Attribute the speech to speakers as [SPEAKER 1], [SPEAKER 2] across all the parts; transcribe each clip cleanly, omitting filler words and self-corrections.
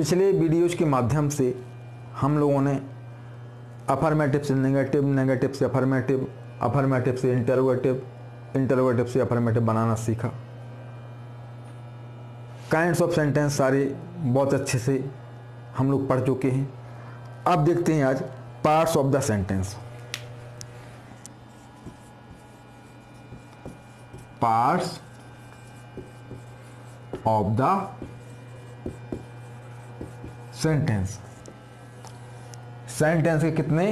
[SPEAKER 1] पिछले वीडियोज के माध्यम से हम लोगों ने अफर्मेटिव से नेगेटिव, नेगेटिव से अफर्मेटिव, अफर्मेटिव से इंटरोगेटिव, इंटरोगेटिव से अफर्मेटिव बनाना सीखा। काइंड्स ऑफ सेंटेंस सारे बहुत अच्छे से हम लोग पढ़ चुके हैं। अब देखते हैं आज parts of the sentence. Parts of the sentence. Sentence के कितने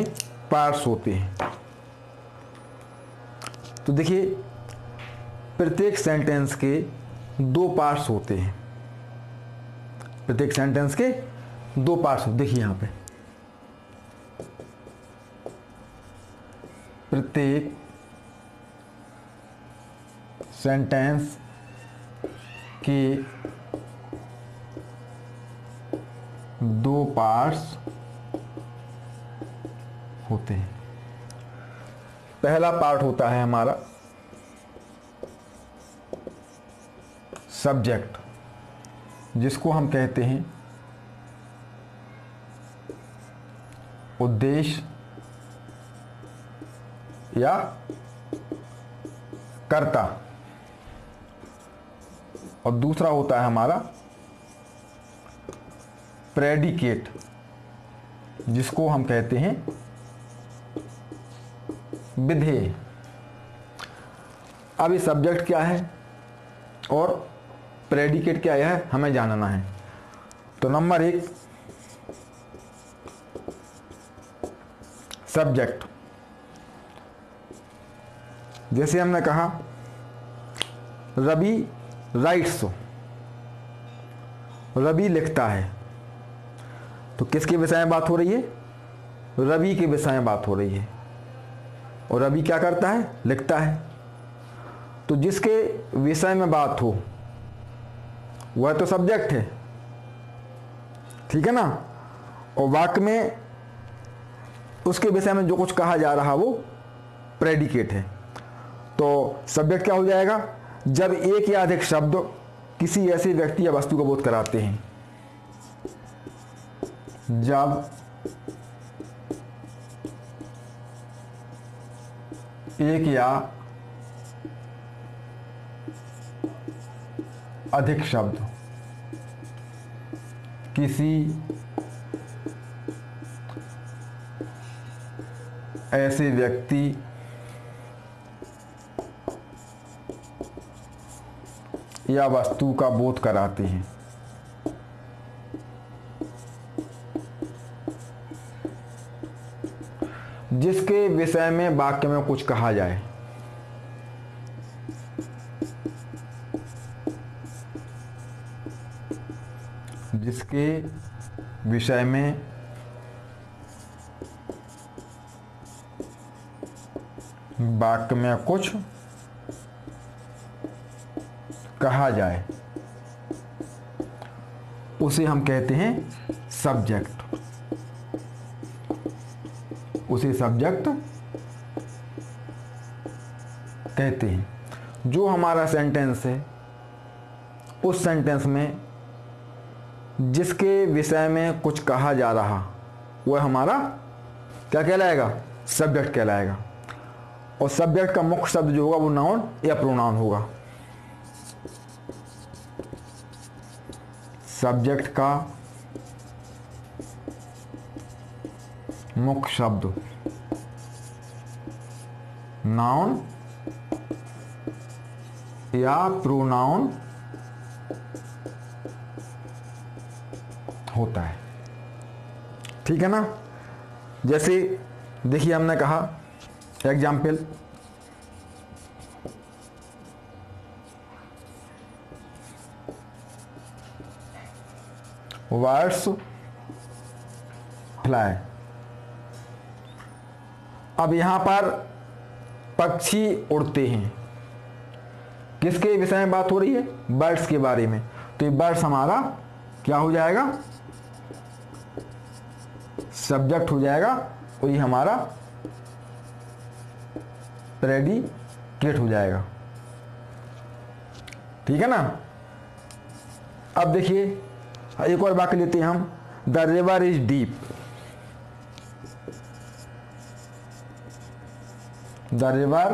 [SPEAKER 1] पार्ट्स होते हैं? तो देखिए, प्रत्येक सेंटेंस के दो पार्ट्स होते हैं। प्रत्येक सेंटेंस के दो पार्ट्स। देखिए यहां पे प्रत्येक सेंटेंस के दो पार्ट्स होते हैं। पहला पार्ट होता है हमारा सब्जेक्ट, जिसको हम कहते हैं उद्देश्य या कर्ता, और दूसरा होता है हमारा प्रेडिकेट, जिसको हम कहते हैं विधेय। अब ये सब्जेक्ट क्या है और प्रेडिकेट क्या है हमें जानना है। तो नंबर एक, सब्जेक्ट। जैसे हमने कहा रवि राइट्स, रवि लिखता है, तो किसके विषय में बात हो रही है? रवि के विषय में बात हो रही है। और रवि क्या करता है? लिखता है। तो जिसके विषय में बात हो वह तो सब्जेक्ट है, ठीक है ना। और वाक्य में उसके विषय में जो कुछ कहा जा रहा वो प्रेडिकेट है। तो सब्जेक्ट क्या हो जाएगा? जब एक या अधिक शब्द किसी ऐसे व्यक्ति या वस्तु का बोध कराते हैं। जब एक या अधिक शब्द किसी ऐसे व्यक्ति या वस्तु का बोध कराते हैं। जिसके विषय में वाक्य में कुछ कहा जाए। जिसके विषय में वाक्य में कुछ कहा जाए, उसे हम कहते हैं सब्जेक्ट। उसे सब्जेक्ट कहते हैं। जो हमारा सेंटेंस है उस सेंटेंस में जिसके विषय में कुछ कहा जा रहा वह हमारा क्या कहलाएगा? सब्जेक्ट कहलाएगा। और सब्जेक्ट का मुख्य शब्द जो होगा वो नाउन या प्रोनाउन होगा। सब्जेक्ट का मुख्य शब्द नाउन या प्रोनाउन होता है, ठीक है ना। जैसे देखिए, हमने कहा एग्जाम्पल, वर्ड्स फ्लाई। अब यहां पर पक्षी उड़ते हैं, किसके विषय में बात हो रही है? बर्ड्स के बारे में। तो ये बर्ड्स हमारा क्या हो जाएगा? सब्जेक्ट हो जाएगा। और ये हमारा प्रेडिकेट हो जाएगा, ठीक है ना। अब देखिए एक और वाक्य लेते हैं हम, the river is deep. The river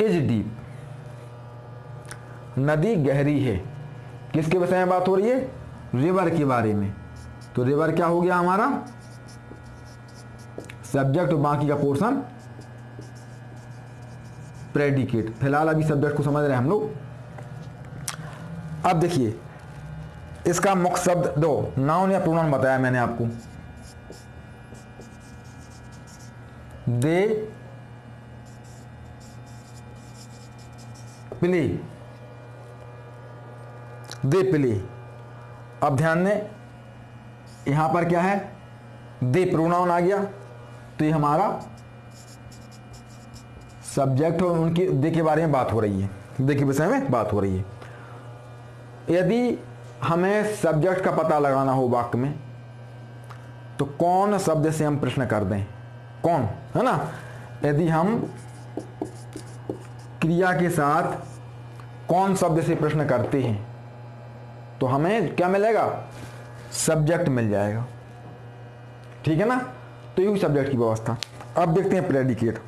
[SPEAKER 1] is deep, नदी गहरी है। किसके विषय में बात हो रही है? रिवर के बारे में। तो रिवर क्या हो गया हमारा? सब्जेक्ट, बाकी का पोर्शन प्रेडिकेट। फिलहाल अभी सब्जेक्ट को समझ रहे हैं हम लोग। अब देखिए इसका मुख्य शब्द दो, नाउन या प्रोनाउन बताया मैंने आपको। They play, they play. अब ध्यान दें, यहां पर क्या है? दे प्रोनाउन आ गया, तो ये हमारा सब्जेक्ट और उनके दे के बारे में बात हो रही है, दे के विषय में बात हो रही है। यदि हमें सब्जेक्ट का पता लगाना हो वाक्य में, तो कौन शब्द से हम प्रश्न कर दें? कौन, है ना? यदि हम क्रिया के साथ कौन शब्द से प्रश्न करते हैं तो हमें क्या मिलेगा? सब्जेक्ट मिल जाएगा। ठीक है ना? तो ये सब्जेक्ट की व्यवस्था। अब देखते हैं प्रेडिकेट।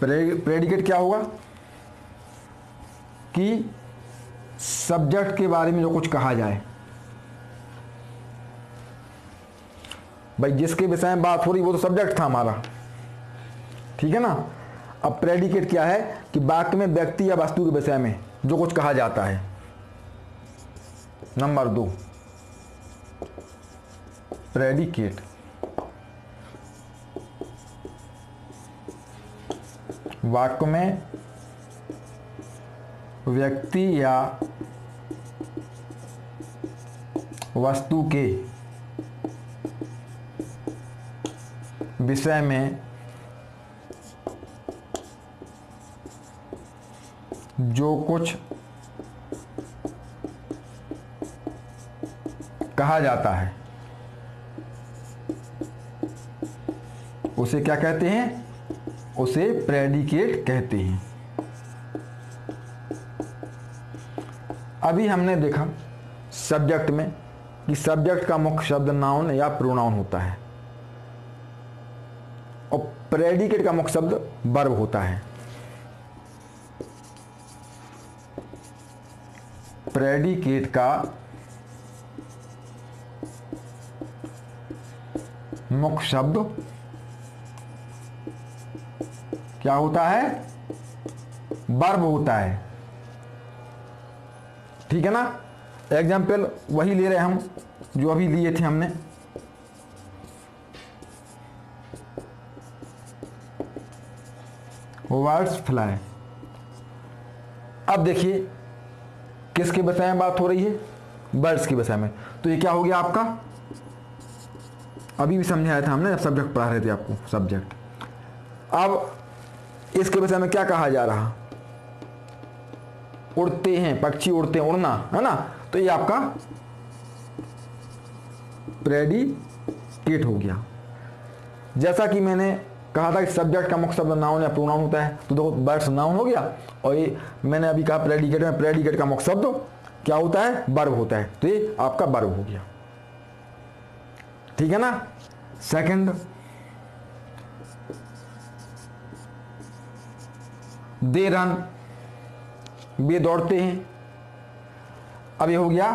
[SPEAKER 1] प्रेडिकेट क्या होगा? कि सब्जेक्ट के बारे में जो कुछ कहा जाए। भाई जिसके विषय में बात हो रही वो तो सब्जेक्ट था हमारा, ठीक है ना? अब प्रेडिकेट क्या है? कि वाक्य में व्यक्ति या वस्तु के विषय में जो कुछ कहा जाता है। नंबर 2 प्रेडिकेट, वाक्य में व्यक्ति या वस्तु के विषय में जो कुछ कहा जाता है उसे क्या कहते हैं? उसे प्रेडिकेट कहते हैं। अभी हमने देखा सब्जेक्ट में कि सब्जेक्ट का मुख्य शब्द नाउन या प्रोनाउन होता है और प्रेडिकेट का मुख्य शब्द वर्ब होता है। प्रेडिकेट का मुख्य शब्द क्या होता है? वर्ब होता है। ठीक है ना? एग्जाम्पल वही ले रहे हम जो अभी लिए थे हमने। Birds fly. अब देखिए किसके विषय में बात हो रही है? बर्ड्स के विषय में। तो ये क्या हो गया आपका? अभी भी समझाया था हमने जब सब्जेक्ट पढ़ा रहे थे आपको, सब्जेक्ट। अब इसके विषय में क्या कहा जा रहा? उड़ते हैं, पक्षी उड़ते हैं, उड़ना, है ना? तो ये आपका प्रेडिकेट हो गया। जैसा कि मैंने कहा था कि सब्जेक्ट का मुख्य शब्द नाउन या प्रोनाउन होता है, तो देखो बर्ड्स नाउन हो गया और ये मैंने अभी कहा प्रेडिकेट में प्रेडिकेट का मुख्य शब्द क्या होता है? वर्ब होता है। तो ये आपका वर्ब हो गया। ठीक है ना? सेकंड, दे रन, वे दौड़ते हैं। अब ये हो गया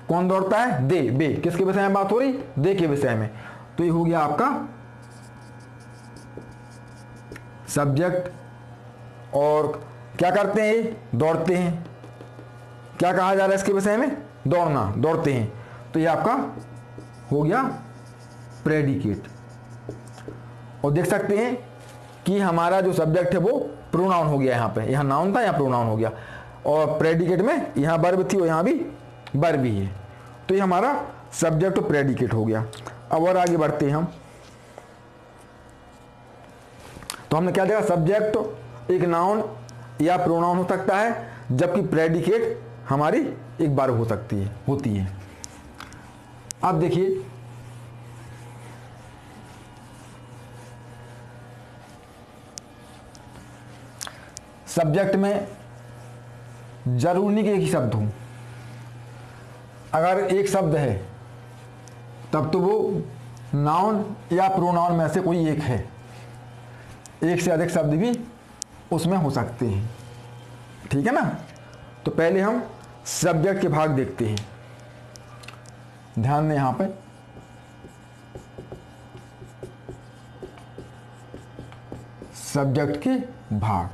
[SPEAKER 1] कौन दौड़ता है? दे, बे। किसके विषय में बात हो रही? दे के विषय में। तो ये हो गया आपका सब्जेक्ट। और क्या करते हैं? ये दौड़ते हैं। क्या कहा जा रहा है इसके विषय में? दौड़ना, दौड़ते हैं। तो ये आपका हो गया प्रेडिकेट। और देख सकते हैं कि हमारा जो सब्जेक्ट है वो प्रोनाउन हो गया। यहाँ पे यहाँ नाउन था, यहाँ प्रोनाउन हो गया। और प्रेडिकेट में यहाँ वर्ब थी और यहाँ भी वर्ब ही है। तो ये हमारा सब्जेक्ट और प्रेडिकेट हो गया। अब और आगे बढ़ते हैं हम। तो हमने क्या देखा? सब्जेक्ट एक नाउन या प्रोनाउन हो सकता है, जबकि प्रेडिकेट हमारी एक वर्ब हो सकती है, होती है। अब देखिए सब्जेक्ट में जरूरी नहीं कि एक ही शब्द हो। अगर एक शब्द है तब तो वो नाउन या प्रोनाउन में से कोई एक है, एक से अधिक शब्द भी उसमें हो सकते हैं, ठीक है ना। तो पहले हम सब्जेक्ट के भाग देखते हैं। ध्यान दें यहां पे, सब्जेक्ट के भाग।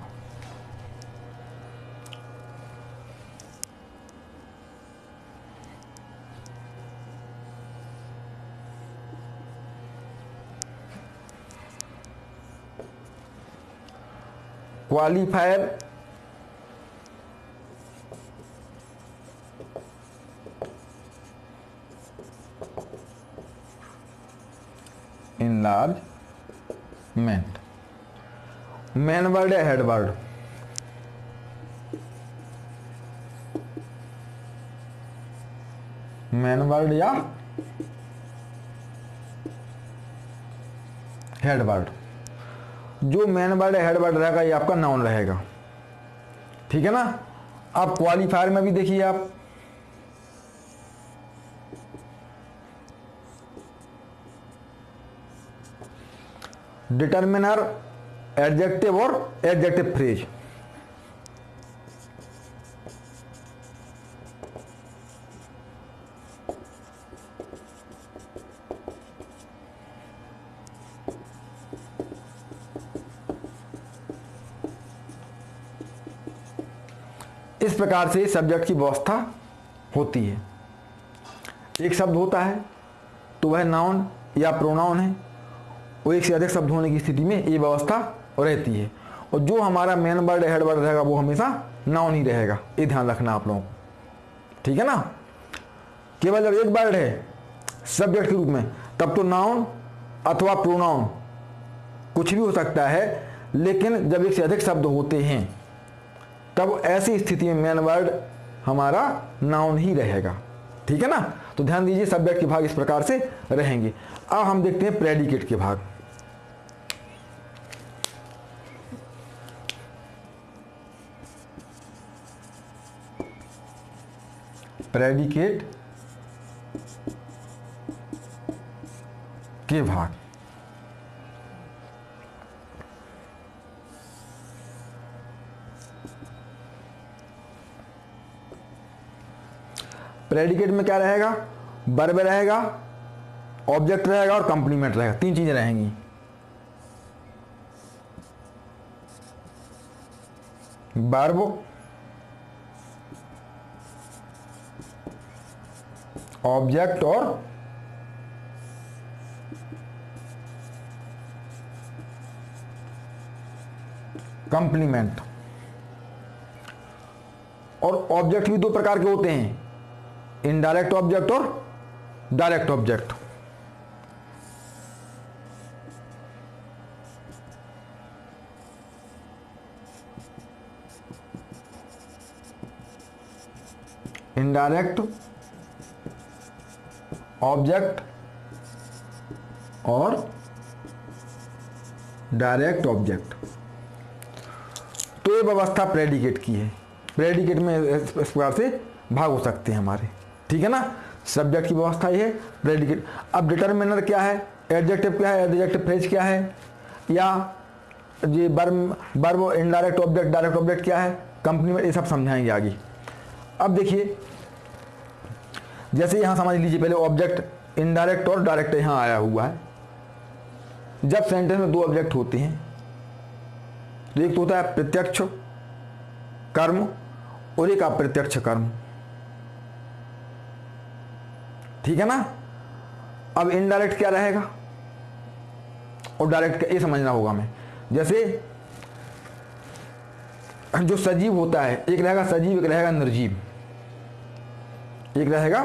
[SPEAKER 1] क्वालिफायर, इनलार्जमेंट, मेन वर्ड या हेड वर्ड? मेन वर्ड या हेड वर्ड? जो मेन वर्ड या हेड वर्ड रहेगा ये आपका नाउन रहेगा, ठीक है ना। अब क्वालिफायर में भी देखिए आप, डिटर्मिनर, एडजेक्टिव और एडजेक्टिव फ्रेज। इस प्रकार से सब्जेक्ट की व्यवस्था होती है। एक शब्द होता है तो वह नाउन या प्रोनाउन है, और एक से अधिक शब्द होने की स्थिति में ये व्यवस्था रहती है। और जो हमारा मेन वर्ड हेड वर्ड रहेगा वो हमेशा नाउन ही रहेगा, ये ध्यान रखना आप लोगों को, ठीक है ना। केवल जब एक वर्ड है सब्जेक्ट के रूप में तब तो नाउन अथवा प्रोनाउन कुछ भी हो सकता है, लेकिन जब एक से अधिक शब्द होते हैं तब ऐसी स्थिति में मेन वर्ड हमारा नाउन ही रहेगा, ठीक है ना। तो ध्यान दीजिए सब्जेक्ट के भाग इस प्रकार से रहेंगे। अब हम देखते हैं प्रेडिकेट के भाग। प्रेडिकेट के भाग। प्रेडिकेट में क्या रहेगा? वर्ब रहेगा, ऑब्जेक्ट रहेगा और कंप्लीमेंट रहेगा, तीन चीजें रहेंगी। वर्ब, ऑब्जेक्ट और कंप्लीमेंट। और ऑब्जेक्ट भी दो प्रकार के होते हैं, इनडायरेक्ट ऑब्जेक्ट और डायरेक्ट ऑब्जेक्ट। इनडायरेक्ट ऑब्जेक्ट और डायरेक्ट ऑब्जेक्ट। तो ये व्यवस्था प्रेडिकेट की है। प्रेडिकेट में इस प्रकार से भाग हो सकते हैं हमारे, ठीक है ना। सब्जेक्ट की व्यवस्था ये है, प्रेडिकेट। अब डिटरमिनर क्या है, एडजेक्टिव क्या है, एडजेक्टिव फ्रेज क्या है, या ये verb, indirect object, direct object क्या है, कंप्लीमेंट, ये सब समझाएंगे आगे। अब देखिए जैसे यहां समझ लीजिए, पहले ऑब्जेक्ट इनडायरेक्ट और डायरेक्ट यहां आया हुआ है। जब सेंटेंस में दो ऑब्जेक्ट होते हैं तो एक तो होता है प्रत्यक्ष कर्म और एक अप्रत्यक्ष कर्म, ठीक है ना। अब इनडायरेक्ट क्या रहेगा और डायरेक्ट क्या, ये समझना होगा हमें। जैसे जो सजीव होता है, एक रहेगा सजीव, एक रहेगा निर्जीव। एक रहेगा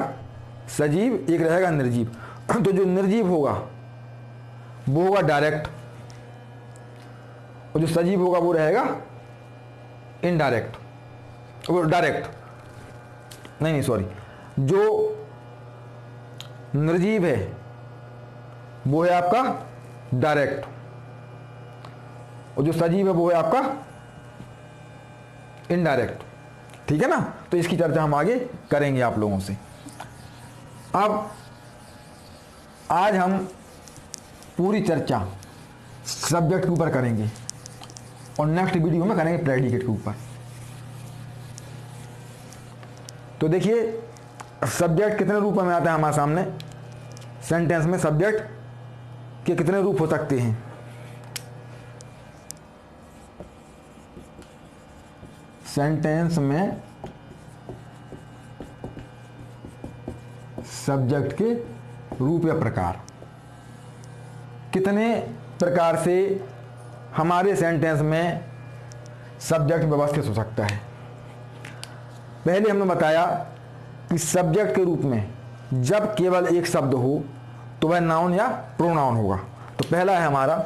[SPEAKER 1] सजीव, एक रहेगा निर्जीव। तो जो निर्जीव होगा वो होगा डायरेक्ट, और जो सजीव होगा वो रहेगा इनडायरेक्ट, वो डायरेक्ट नहीं सॉरी, जो निर्जीव है वो है आपका डायरेक्ट, और जो सजीव है वो है आपका इनडायरेक्ट। ठीक है ना, तो इसकी चर्चा हम आगे करेंगे आप लोगों से। अब आज हम पूरी चर्चा सब्जेक्ट के ऊपर करेंगे और नेक्स्ट वीडियो में करेंगे प्रेडिकेट के ऊपर। तो देखिए सब्जेक्ट कितने रूपों में आता है हमारे सामने। सेंटेंस में सब्जेक्ट के कितने रूप हो सकते हैं। सेंटेंस में सब्जेक्ट के रूप या प्रकार, कितने प्रकार से हमारे सेंटेंस में सब्जेक्ट व्यवस्थित हो सकता है। पहले हमने बताया कि सब्जेक्ट के रूप में जब केवल एक शब्द हो तो वह नाउन या प्रोनाउन होगा। तो पहला है हमारा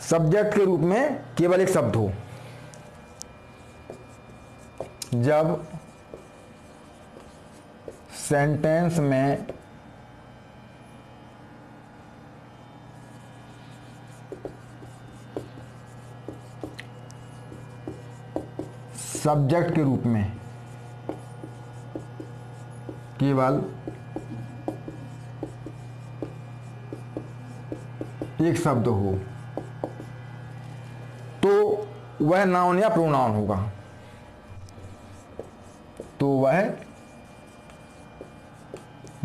[SPEAKER 1] सब्जेक्ट के रूप में केवल एक शब्द हो, जब सेंटेंस में सब्जेक्ट के रूप में केवल एक शब्द हो तो वह नाउन या प्रोनाउन होगा। तो वह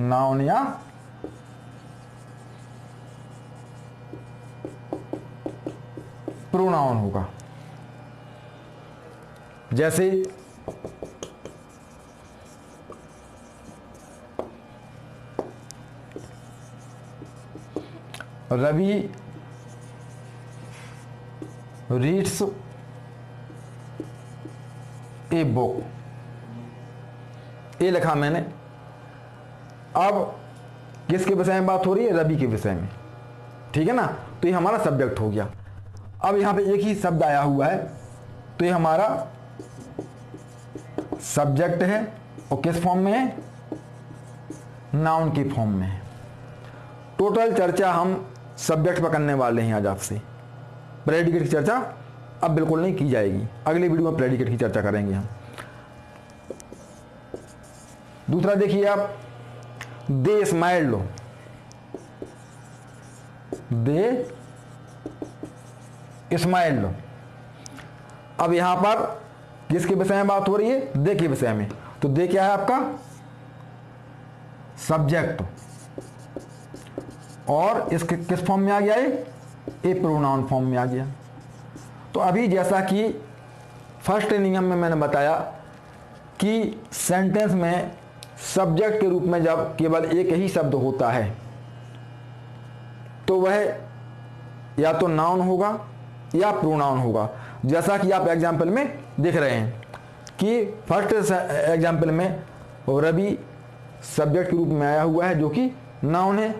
[SPEAKER 1] नाउन या प्रोनाउन होगा। जैसे रवि रीड्स ए बुक, ये लिखा मैंने। अब किसके विषय में बात हो रही है? रवि के विषय में। ठीक है ना, तो ये हमारा सब्जेक्ट हो गया। अब यहां पे एक ही शब्द आया हुआ है तो ये हमारा सब्जेक्ट है और किस फॉर्म में है? नाउन के फॉर्म में है। टोटल चर्चा हम सब्जेक्ट पर करने वाले हैं आज आपसे। प्रेडिकेट की चर्चा अब बिल्कुल नहीं की जाएगी, अगले वीडियो में प्रेडिकेट की चर्चा करेंगे हम। दूसरा देखिए आप, दे स्माइल लो, दे स्माइल लो। अब यहां पर किसके विषय में बात हो रही है? दे के विषय में। तो दे क्या है आपका? सब्जेक्ट, और इसके किस फॉर्म में आ गया? ए प्रोनाउन फॉर्म में आ गया। तो अभी जैसा कि फर्स्ट नियम में मैंने बताया कि सेंटेंस में सब्जेक्ट के रूप में जब केवल एक ही शब्द होता है तो वह या तो नाउन होगा या प्रोनाउन होगा। जैसा कि आप एग्जाम्पल में देख रहे हैं कि फर्स्ट एग्जाम्पल में रवि सब्जेक्ट के रूप में आया हुआ है जो कि नाउन है,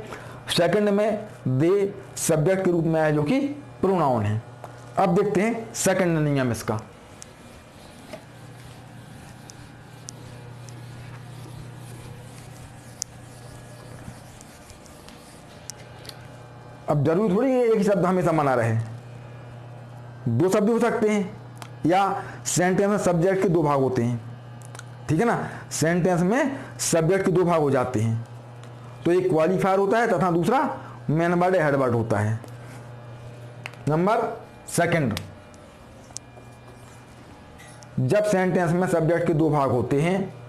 [SPEAKER 1] सेकंड में दे सब्जेक्ट के रूप में आया जो कि प्रोनाउन है। अब देखते हैं सेकंड नियम इसका। अब जरूरी थोड़ी है एक ही शब्द हमेशा माना रहे, दो शब्द हो सकते हैं, या सेंटेंस में सब्जेक्ट के दो भाग होते हैं। ठीक है ना, सेंटेंस में सब्जेक्ट के दो भाग हो जाते हैं। तो एक क्वालिफायर होता है तथा दूसरा मेन वर्ड या हेड वर्ड होता है। नंबर सेकंड, जब सेंटेंस में सब्जेक्ट के दो भाग होते हैं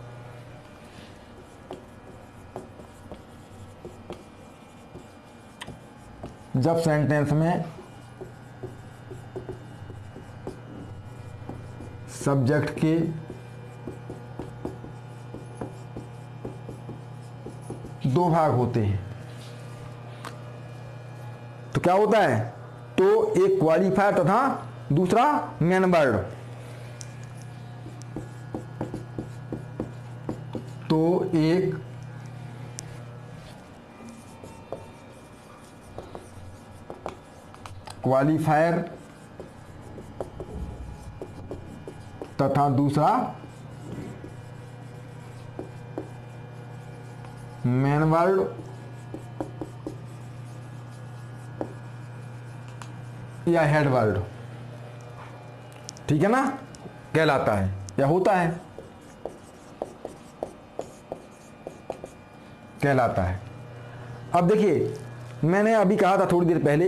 [SPEAKER 1] जब सेंटेंस में सब्जेक्ट के दो भाग होते हैं तो क्या होता है? तो एक क्वालिफायर तथा दूसरा मेन वर्ड। तो एक क्वालिफायर तथा दूसरा मेन वर्ड या हेड वर्ड ठीक है ना, कहलाता है या होता है, कहलाता है। अब देखिए, मैंने अभी कहा था थोड़ी देर पहले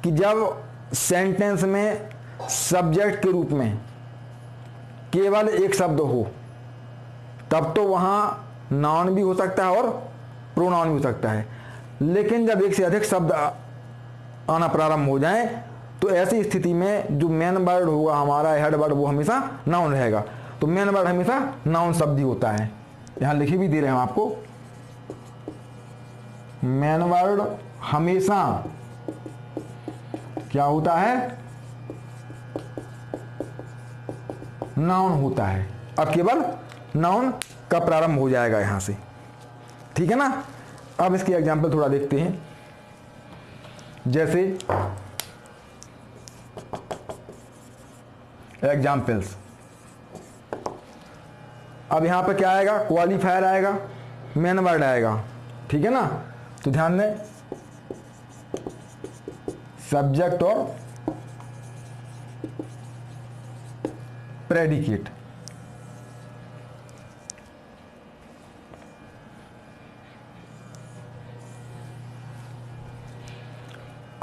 [SPEAKER 1] कि जब सेंटेंस में सब्जेक्ट के रूप में केवल एक शब्द हो तब तो वहां नाउन भी हो सकता है और प्रोनाउन भी हो सकता है, लेकिन जब एक से अधिक शब्द आना प्रारंभ हो जाए तो ऐसी स्थिति में जो मेन वर्ड होगा हमारा, हेड वर्ड, वो हमेशा नाउन रहेगा। तो मेन वर्ड हमेशा नाउन शब्द ही होता है। यहां लिखे भी दे रहे हैं हम आपको, मेन वर्ड हमेशा क्या होता है, नाउन होता है। अब केवल नाउन का प्रारंभ हो जाएगा यहां से, ठीक है ना। अब इसके एग्जाम्पल थोड़ा देखते हैं, जैसे एग्जाम्पल्स। अब यहां पे क्या आएगा, क्वालिफायर आएगा, मेन वर्ड आएगा, ठीक है ना। तो ध्यान दें, सब्जेक्ट और प्रेडिकेट।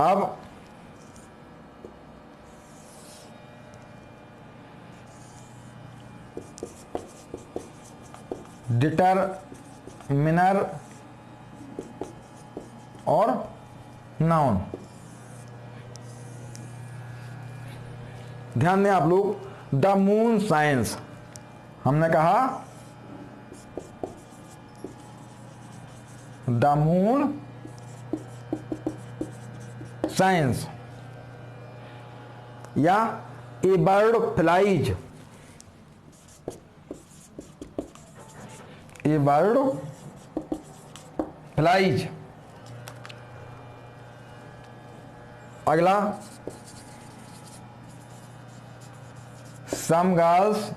[SPEAKER 1] अब डिटरमिनर और नाउन। ध्यान दें आप लोग, द मून साइंस, हमने कहा द मून साइंस, या ए बर्ड फ्लाइज, ए बर्ड फ्लाइज। अगला, सम गर्ल्स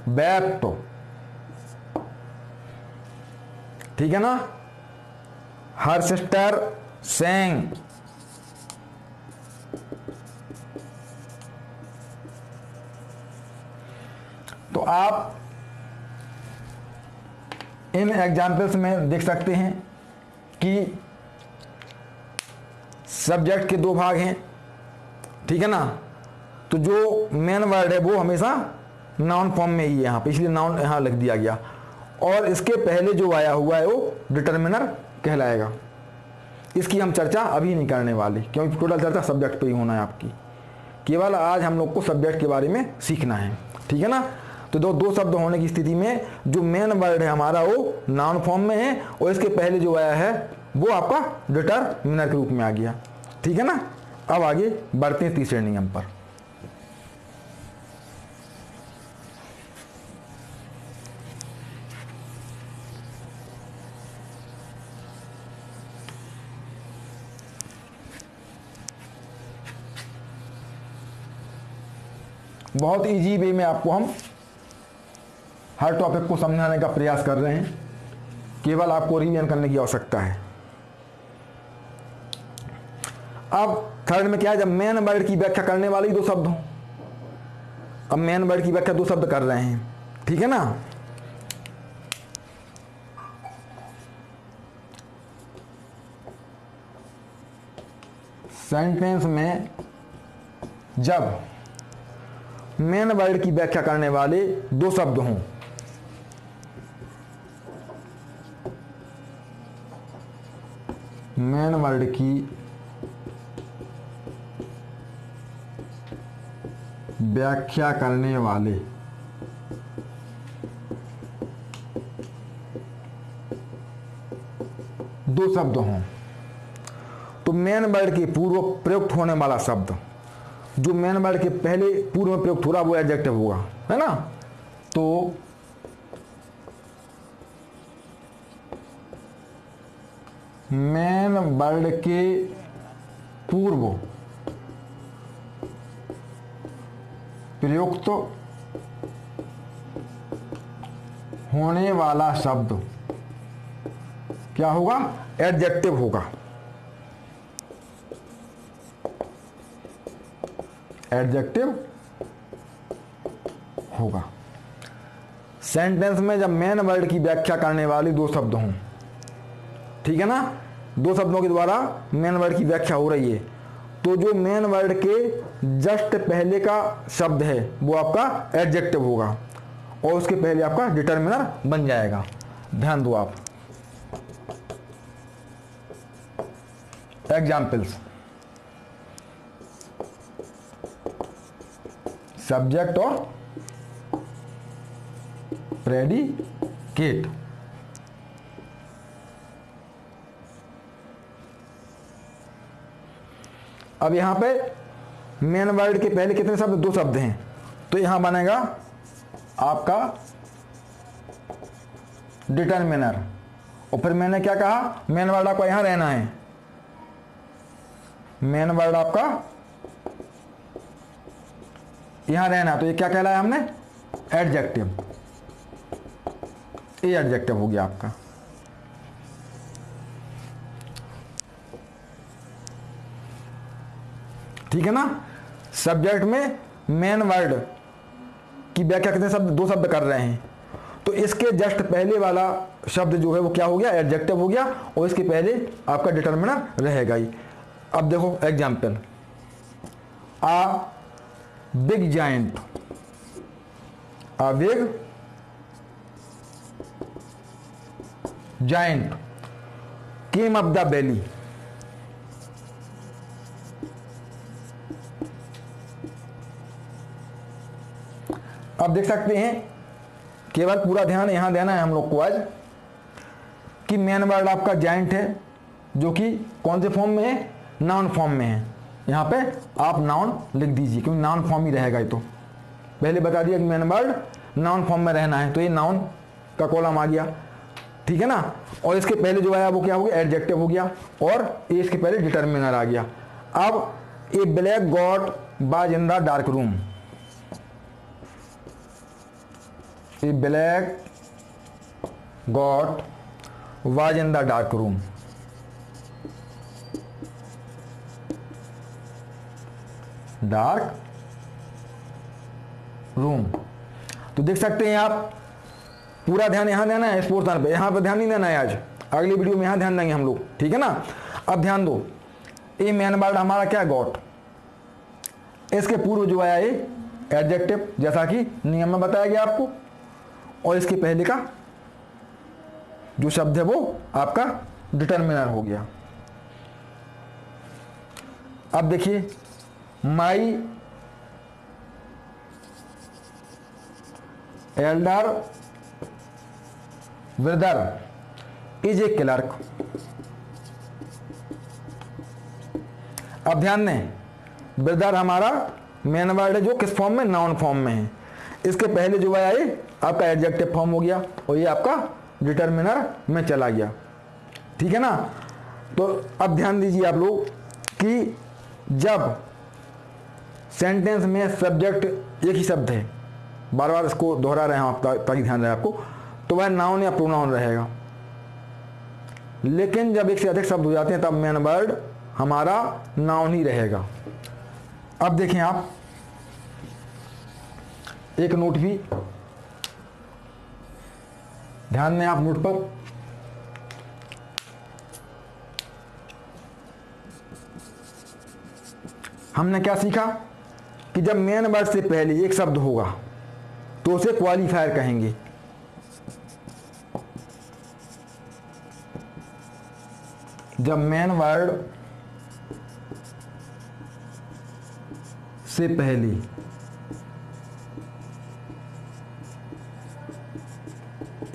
[SPEAKER 1] wept, ठीक है ना। हर सिस्टर sang, तो आप इन एग्जाम्पल्स में देख सकते हैं कि सब्जेक्ट के दो भाग हैं, ठीक है ना। तो जो मेन वर्ड है वो हमेशा नाउन फॉर्म में ही है यहाँ पे, इसलिए नाउन यहाँ लिख दिया गया, और इसके पहले जो आया हुआ है वो डिटरमिनर कहलाएगा। इसकी हम चर्चा अभी नहीं करने वाले, क्योंकि टोटल चर्चा सब्जेक्ट पे ही होना है आपकी। केवल आज हम लोग को सब्जेक्ट के बारे में सीखना है, ठीक है ना। तो दो शब्द होने की स्थिति में जो मेन वर्ड है हमारा वो नाउन फॉर्म में है, और इसके पहले जो आया है वो आपका डिटरमिनर के रूप में आ गया, ठीक है ना। अब आगे बढ़ते हैं तीसरे नियम पर। बहुत इजी वे में आपको हम हर टॉपिक को समझाने का प्रयास कर रहे हैं, केवल आपको रिवीजन करने की आवश्यकता है। अब थर्ड में क्या है, जब मेन वर्ड की व्याख्या करने वाले दो शब्द हों। अब मेन वर्ड की व्याख्या दो शब्द कर रहे हैं, ठीक है ना। सेंटेंस में जब मेन वर्ड की व्याख्या करने वाले दो शब्द हों, मेन वर्ड की व्याख्या करने वाले दो शब्द हों, तो मेन वर्ड के पूर्व प्रयुक्त होने वाला शब्द जो मेन वर्ड के पहले पूर्व में प्रयुक्त हो रहा वो एडजेक्टिव होगा, है ना। तो मेन वर्ड के पूर्व प्रयुक्त होने वाला शब्द क्या होगा, एडजेक्टिव होगा। एडजेक्टिव होगा। सेंटेंस में जब मेन वर्ड की व्याख्या करने वाले दो शब्द हों, ठीक है ना, दो शब्दों के द्वारा मेन वर्ड की व्याख्या हो रही है, तो जो मेन वर्ड के जस्ट पहले का शब्द है वो आपका एडजेक्टिव होगा और उसके पहले आपका डिटर्मिनर बन जाएगा। ध्यान दो आप। एग्जाम्पल्स, सब्जेक्ट और प्रेडिकेट। अब यहां पे मेन वर्ड के पहले कितने शब्द, दो शब्द हैं, तो यहां बनेगा आपका डिटर्मिनर। और फिर मैंने क्या कहा, मेन वर्ड आपका यहां रहना है, मेन वर्ड आपका यहां रहना, तो ये क्या कहलाया हमने, एडजेक्टिव। ये एडजेक्टिव हो गया आपका। ठीक है ना। सब्जेक्ट में मेन वर्ड की व्याख्या कितने शब्द, दो शब्द कर रहे हैं, तो इसके जस्ट पहले वाला शब्द जो है वो क्या हो गया, एडजेक्टिव हो गया, और इसके पहले आपका डिटर्मिनर रहेगा ही। अब देखो example, a big giant, a big giant came up the valley. अब देख सकते हैं, केवल पूरा ध्यान यहां देना है हम लोग को आज, कि मेन वर्ड आपका जायंट है, जो कि कौन से फॉर्म में है, नाउन फॉर्म में है। यहां पे आप नाउन लिख दीजिए, क्योंकि नाउन फॉर्म ही रहेगा। ये तो पहले बता दिया कि मेन वर्ड नाउन फॉर्म में रहना है, तो ये नाउन का कॉलम आ गया, ठीक है ना। और इसके पहले जो आया वो क्या हो गया, एडजेक्टिव हो गया, और ये इसके पहले डिटर्मिनर आ गया। अब a black god was in the dark room, a black god was in the dark room. Dark room, तो देख सकते हैं आप, पूरा ध्यान यहां देना है, इस पोर्शन पे, यहां पे ध्यान नहीं देना है आज, अगली वीडियो में यहां ध्यान देंगे हम लोग, ठीक है ना। अब ध्यान दो, ये मेन वर्ड हमारा क्या है, गॉट। इसके पूर्व जो आया ये एडजेक्टिव, जैसा कि नियम में बताया गया आपको, और इसके पहले का जो शब्द है वो आपका डिटर्मिनर हो गया। अब देखिए, my elder brother is a clerk. अब ध्यान दें, ब्रदर हमारा मेन वर्ड है, जो किस फॉर्म में, नाउन फॉर्म में है। इसके पहले जो आया ये आपका एडजेक्टिव फॉर्म हो गया, और ये आपका डिटर्मिनर में चला गया, ठीक है ना। तो अब ध्यान दीजिए आप लोग कि जब सेंटेंस में सब्जेक्ट एक ही शब्द है, बार बार इसको दोहरा रहे हैं आप ताकि ध्यान रहे आपको, तो वह नाउन या प्रोनाउन रहेगा। लेकिन जब एक से अधिक शब्द हो जाते हैं तब मेन वर्ड हमारा नाउन ही रहेगा। अब देखें आप, एक नोट भी ध्यान दें आप नोट पर, हमने क्या सीखा कि जब मेन वर्ड से पहले एक शब्द होगा तो उसे क्वालिफायर कहेंगे। जब मेन वर्ड से पहले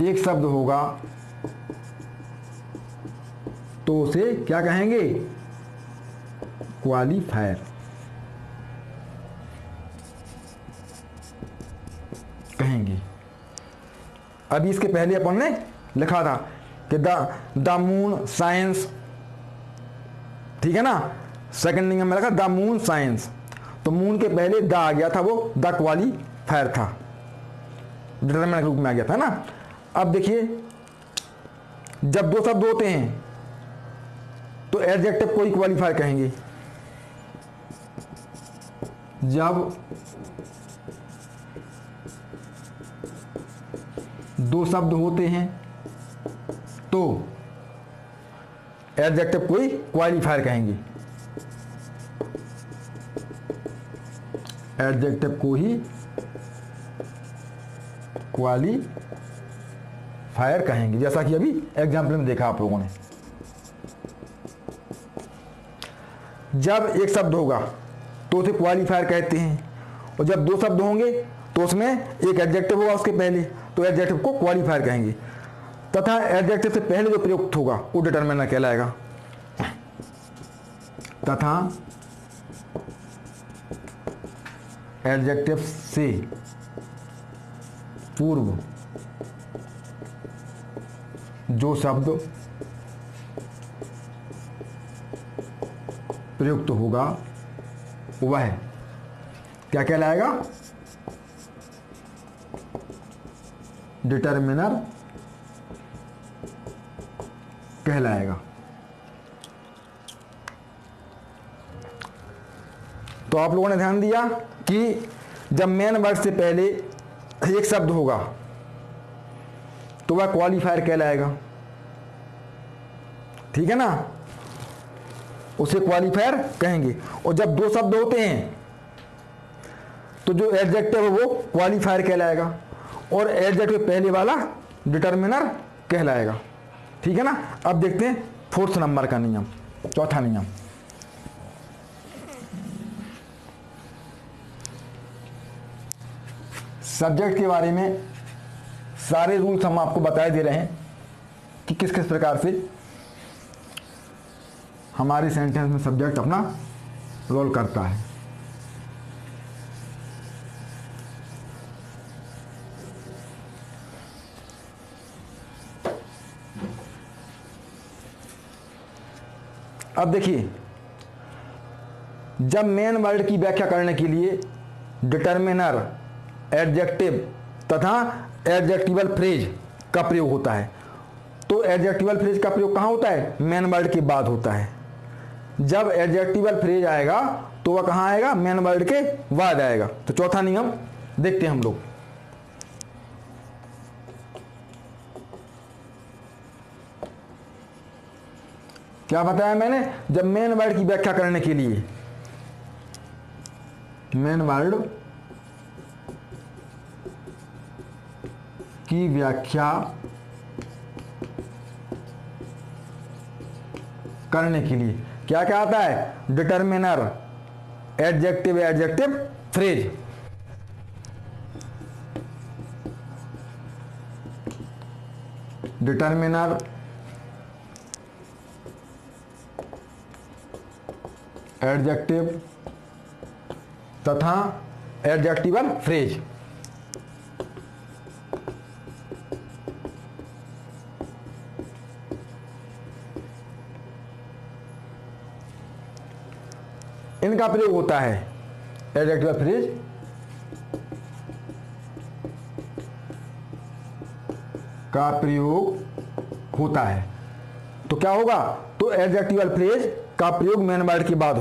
[SPEAKER 1] एक शब्द होगा तो उसे क्या कहेंगे, क्वालिफायर कहेंगे। अभी इसके पहले अपन ने लिखा था कि द मून साइंस, ठीक है ना, सेकंड नियम में लिखा द मून साइंस, तो मून के पहले द आ गया था, वो द क्वालिफायर था, डिटरमिनर के रूप में आ गया था ना। अब देखिए, जब दो शब्द होते हैं तो एडजेक्टिव को ही क्वालिफायर कहेंगे, जब दो शब्द होते हैं तो एडजेक्टिव को ही क्वालिफायर कहेंगे, एडजेक्टिव को ही क्वालिफायर कहेंगे, जैसा कि अभी एग्जाम्पल में देखा आप लोगों ने। जब एक शब्द होगा तो उसे क्वालिफायर कहते हैं, और जब दो शब्द होंगे तो उसमें एक एडजेक्टिव होगा उसके पहले, तो एडजेक्टिव को क्वालिफायर कहेंगे, तथा एडजेक्टिव से पहले जो प्रयुक्त होगा वो डिटरमिनर कहलाएगा, तथा एडजेक्टिव से पूर्व जो शब्द प्रयुक्त होगा वह क्या कहलाएगा, डिटरमिनर कहलाएगा। तो आप लोगों ने ध्यान दिया कि जब मेन वर्ड से पहले एक शब्द होगा तो वह क्वालिफायर कहलाएगा, ठीक है ना, उसे क्वालिफायर कहेंगे। और जब दो शब्द होते हैं तो जो एडजेक्टिव है वो क्वालिफायर कहलाएगा, और एडजेक्टिव पहले वाला डिटरमिनर कहलाएगा, ठीक है ना। अब देखते हैं फोर्थ नंबर का नियम, चौथा नियम। सब्जेक्ट के बारे में सारे रूल्स हम आपको बताए दे रहे हैं कि किस किस प्रकार से हमारे सेंटेंस में सब्जेक्ट अपना रोल करता है। अब देखिए, जब मेन वर्ड की व्याख्या करने के लिए डिटरमिनर, एडजेक्टिव तथा एडजेक्टिवल फ्रेज का प्रयोग होता है, तो एडजेक्टिवल फ्रेज का प्रयोग कहाँ होता है, मेन वर्ड के बाद होता है। जब एडजेक्टिवल फ्रेज आएगा तो वह कहाँ आएगा, मेन वर्ड के बाद आएगा। तो चौथा नियम देखते हैं हम लोग। क्या बताया मैंने, जब मेन वर्ड की व्याख्या करने के लिए, मेन वर्ड की व्याख्या करने के लिए क्या क्या आता है, determiner, adjective, adjective phrase. Determiner, adjective तथा एडजेक्टिवल फ्रेज। इनका प्रयोग होता है, एडजेक्टिव फ्रेज का प्रयोग होता है। तो क्या होगा, तो एडजेक्टिवल फ्रेज का प्रयोग मेन वर्ड के बाद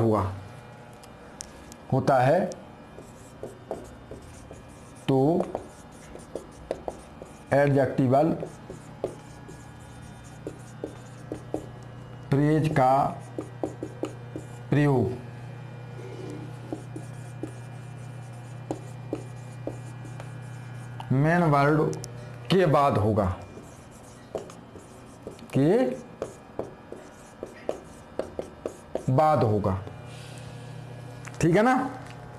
[SPEAKER 1] होता है, तो एडजेक्टिवल फ्रेज का प्रयोग मेन वर्ड के बाद होगा, के बाद होगा, ठीक है ना।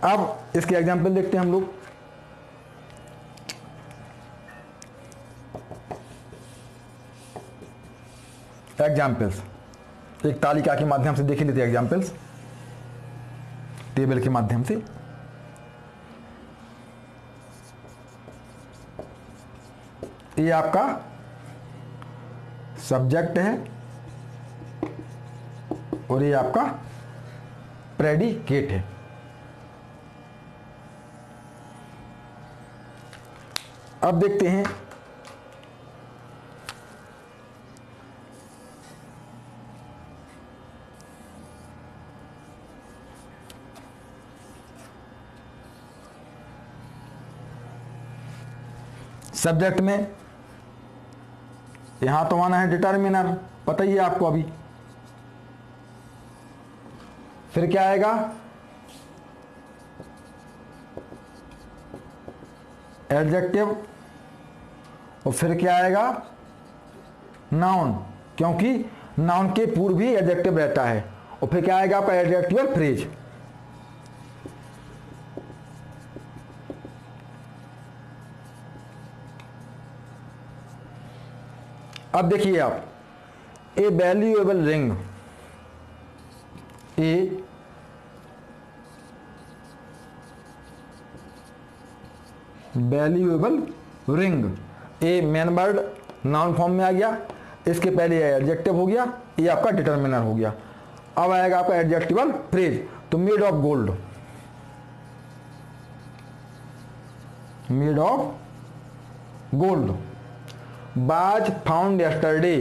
[SPEAKER 1] अब इसके एग्जाम्पल देखते हैं हम लोग। एग्जाम्पल्स एक तालिका के माध्यम से देख लेते हैं, एग्जाम्पल्स टेबल के माध्यम से। ये आपका सब्जेक्ट है और ये आपका प्रेडिकेट है। अब देखते हैं सब्जेक्ट में यहां तो आना है डिटर्मिनर, पता ही है आपको अभी। फिर क्या आएगा, एडजेक्टिव, और फिर क्या आएगा, नाउन, क्योंकि नाउन के पूर्व भी एडजेक्टिव रहता है। और फिर क्या आएगा आपका एडजेक्टिवल फ्रेज। अब देखिए आप, ए वैल्यूएबल रिंग, ए वैल्यूएबल रिंग, ए मेन वर्ड नाउन फॉर्म में आ गया, इसके पहले एडजेक्टिव हो गया, ये आपका डिटर्मिनर हो गया। अब आएगा आपका एडजेक्टिवल फ्रेज, तो made of gold, made of gold, बाज फाउंड यस्टरडे,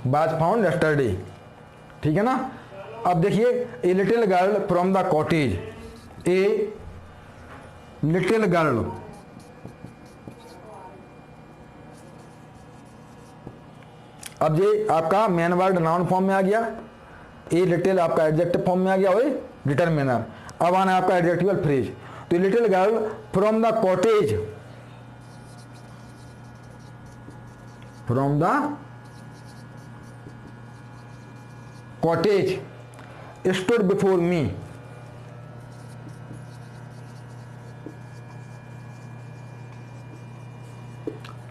[SPEAKER 1] बाज फाउंड यस्टरडे, ठीक है ना। अब देखिए, a little girl from the cottage, a little girl, अब ये आपका मेन वर्ड नाउन फॉर्म में आ गया, ए लिटिल आपका एडजेक्टिव फॉर्म में आ गया और डिटर्मिनर। अब आना है आपका एडजेक्टिवल फ्रेज, तो little girl from the cottage, from the cottage stood before me,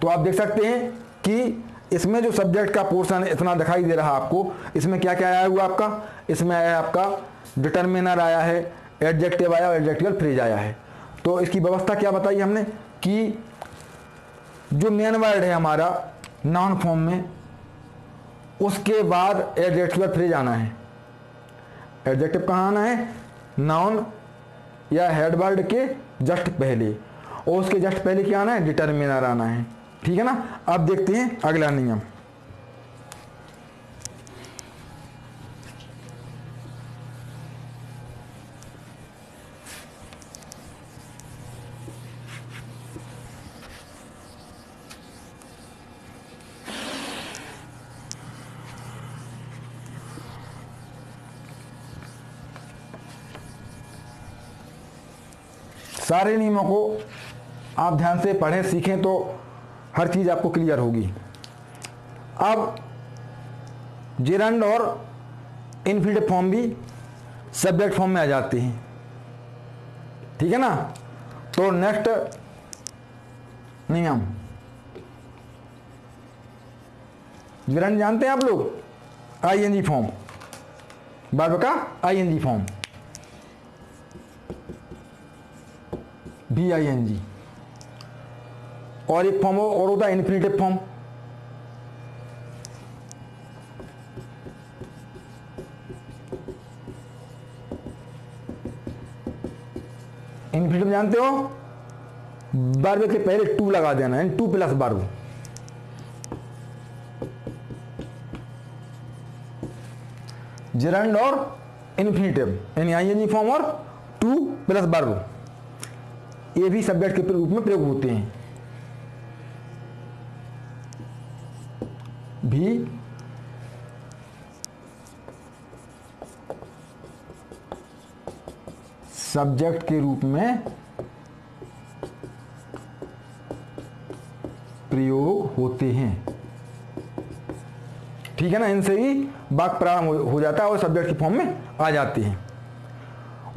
[SPEAKER 1] तो आप देख सकते हैं कि इसमें जो सब्जेक्ट का पोर्शन इतना दिखाई दे रहा है आपको, इसमें क्या क्या आया हुआ आपका, इसमें आया आपका डिटर्मिनर आया है, एडजेक्टिव आया और एडजेक्टिवल फ्रेज आया है। तो इसकी व्यवस्था क्या बताई हमने कि जो मेन वर्ड है हमारा नाउन फॉर्म में, उसके बाद एडजेक्टिवल फ्रेज आना है। एडजेक्टिव कहाँ आना है, नाउन या हेड वर्ड के जस्ट पहले, और उसके जस्ट पहले क्या आना है, डिटर्मिनर आना है, ठीक है ना। अब देखते हैं अगला नियम। सारे नियमों को आप ध्यान से पढ़ें, सीखें, तो हर चीज आपको क्लियर होगी। अब जेरंड और इनफिनिटिव फॉर्म भी सब्जेक्ट फॉर्म में आ जाते हैं, ठीक है ना। तो नेक्स्ट नियम, जेरंड जानते हैं आप लोग, आईएनजी फॉर्म, वर्ब का आईएनजी फॉर्म, VING, और एक फॉर्म और होता है इन्फिनिटिव फॉर्म। इन्फिनिटिव जानते हो, वर्ब के पहले टू लगा देना है, टू प्लस वर्ब। जेरंड और इन्फिनिटिव यानी आईएनजी फॉर्म और टू प्लस वर्ब, ये भी सब्जेक्ट के रूप में प्रयोग होते हैं। भी सब्जेक्ट के रूप में प्रयोग होते हैं, ठीक है ना। इनसे ही वाक्य प्रारंभ हो जाता है और सब्जेक्ट के फॉर्म में आ जाते हैं,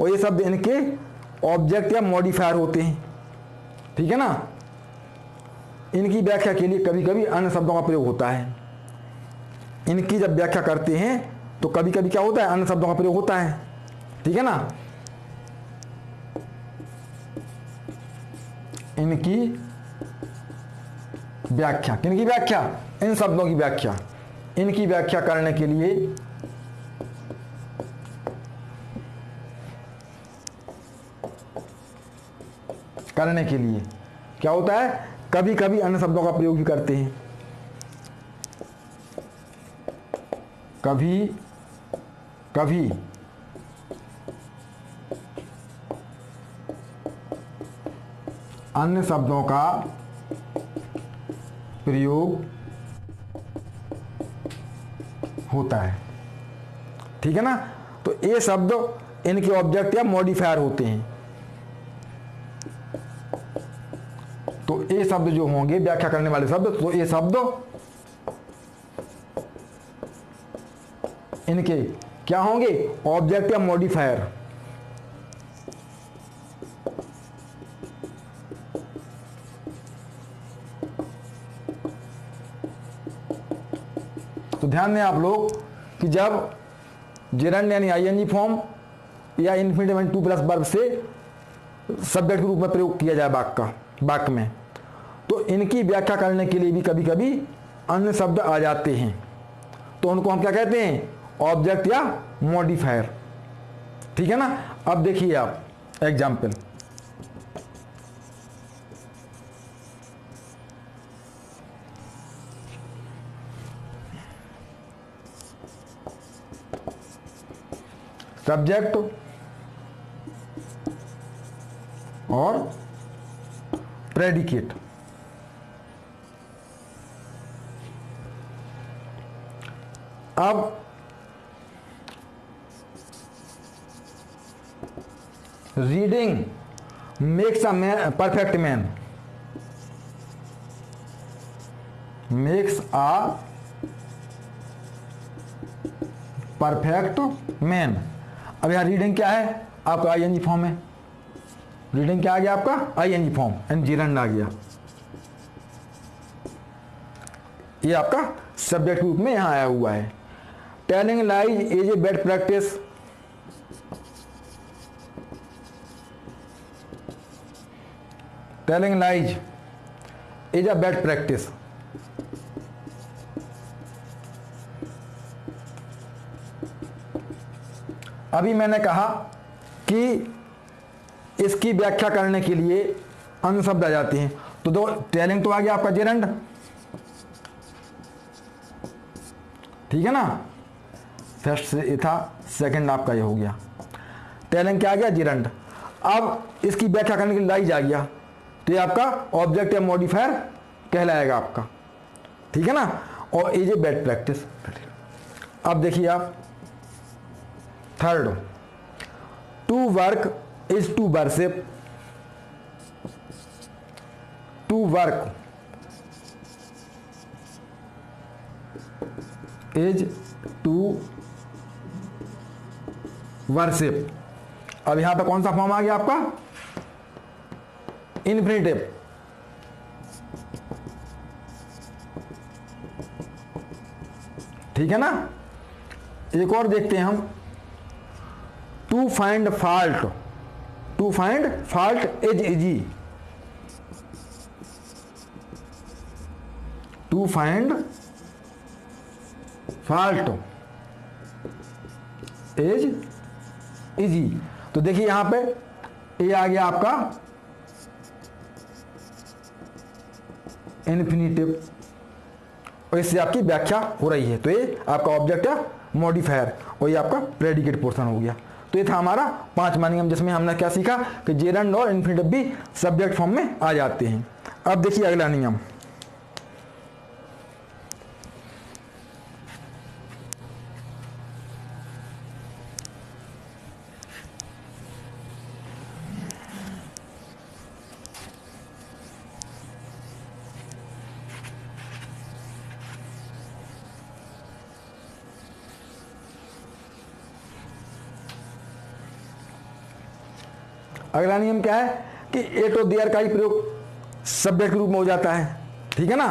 [SPEAKER 1] और ये शब्द इनके ऑब्जेक्ट या मॉडिफायर होते हैं, ठीक है ना। इनकी व्याख्या के लिए कभी कभी अन्य शब्दों का प्रयोग होता है। इनकी जब व्याख्या करते हैं तो कभी कभी क्या होता है, अन्य शब्दों का प्रयोग होता है, ठीक है ना। इनकी व्याख्या, किनकी व्याख्या, इन शब्दों की व्याख्या, इनकी व्याख्या करने के लिए क्या होता है, कभी कभी अन्य शब्दों का प्रयोग भी करते हैं। कभी कभी अन्य शब्दों का प्रयोग होता है। ठीक है ना। तो ये शब्द इनके ऑब्जेक्ट या मॉडिफायर होते हैं। तो ये शब्द जो होंगे व्याख्या करने वाले शब्द, तो ये शब्द इनके क्या होंगे, ऑब्जेक्ट या मॉडिफायर। तो ध्यान दें आप लोग कि जब जेरंड यानी आईएनजी फॉर्म या इन्फिनिटिव टू प्लस वर्ब से सब्जेक्ट के रूप में प्रयोग किया जाए वाक्य में, तो इनकी व्याख्या करने के लिए भी कभी कभी अन्य शब्द आ जाते हैं। तो उनको हम क्या कहते हैं, ऑब्जेक्ट या मॉडिफायर। ठीक है ना। अब देखिए आप एग्जाम्पल, सब्जेक्ट और प्रेडिकेट। अब reading makes a man perfect man, makes a perfect man. अब यहां रीडिंग क्या है, आपका आईएनजी फॉर्म है। रीडिंग क्या आ गया आपका, आईएनजी फॉर्म, एंड जीरंड आ गया। ये आपका सब्जेक्ट रूप में यहां आया हुआ है। Telling lies is a bad practice, telling lies is a bad practice. अभी मैंने कहा कि इसकी व्याख्या करने के लिए अन्य शब्द आ जाते हैं। तो दो, टेलिंग तो आ गया आपका जेरंड, ठीक है ना। फर्स्ट से ये था, सेकंड आपका ये हो गया। टेलिंग क्या आ गया, जेरंड। अब इसकी व्याख्या करने के लिए लाइज आ गया, तो ये आपका ऑब्जेक्ट या मॉडिफायर कहलाएगा आपका। ठीक है ना। और इज ए बैड प्रैक्टिस। अब देखिए आप third, to work is to worship, to work is to worship. अब यहां पे कौन सा फॉर्म आ गया आपका, इन्फिनिटिव। ठीक है ना। एक और देखते हैं हम, to find fault, to find fault is easy, to find fault is easy. तो देखिए यहां पे ये आ गया आपका इन्फिनिटिव, और इससे आपकी व्याख्या हो रही है। तो ये आपका ऑब्जेक्ट है मॉडिफायर, और ये आपका प्रेडिकेट पोर्शन हो गया। तो ये था हमारा 5वां नियम, जिसमें हमने क्या सीखा कि जेरंड और इन्फिनिटिव भी सब्जेक्ट फॉर्म में आ जाते हैं। अब देखिए अगला नियम, अगला नियम क्या है कि एट और देयर का ही प्रयोग सब्जेक्ट के रूप में हो जाता है। ठीक है ना।